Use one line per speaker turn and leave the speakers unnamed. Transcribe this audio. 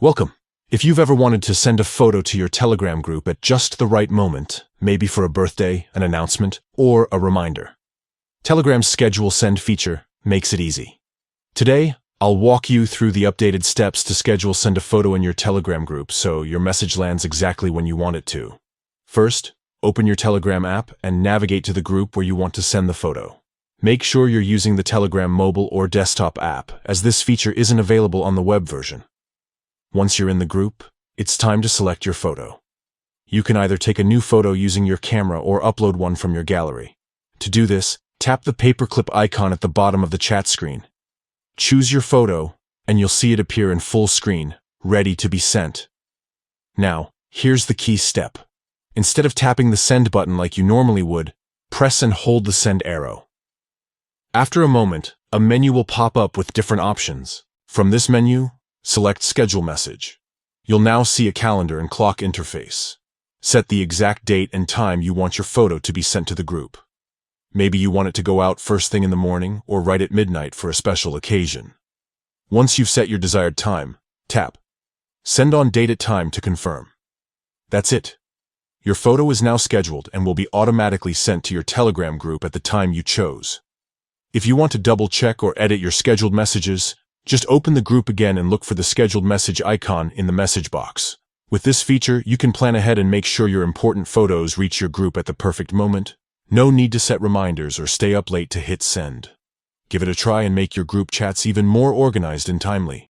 Welcome. If you've ever wanted to send a photo to your Telegram group at just the right moment, maybe for a birthday, an announcement, or a reminder, Telegram's Schedule Send feature makes it easy. Today, I'll walk you through the updated steps to schedule send a photo in your Telegram group so your message lands exactly when you want it to. First, open your Telegram app and navigate to the group where you want to send the photo. Make sure you're using the Telegram mobile or desktop app, as this feature isn't available on the web version. Once you're in the group, it's time to select your photo. You can either take a new photo using your camera or upload one from your gallery. To do this, tap the paperclip icon at the bottom of the chat screen. Choose your photo, and you'll see it appear in full screen, ready to be sent. Now, here's the key step. Instead of tapping the send button like you normally would, press and hold the send arrow. After a moment, a menu will pop up with different options. From this menu, select Schedule Message. You'll now see a calendar and clock interface. Set the exact date and time you want your photo to be sent to the group. Maybe you want it to go out first thing in the morning or right at midnight for a special occasion. Once you've set your desired time, tap Send on Date at Time to confirm. That's it. Your photo is now scheduled and will be automatically sent to your Telegram group at the time you chose. If you want to double-check or edit your scheduled messages, just open the group again and look for the scheduled message icon in the message box. With this feature, you can plan ahead and make sure your important photos reach your group at the perfect moment. No need to set reminders or stay up late to hit send. Give it a try and make your group chats even more organized and timely.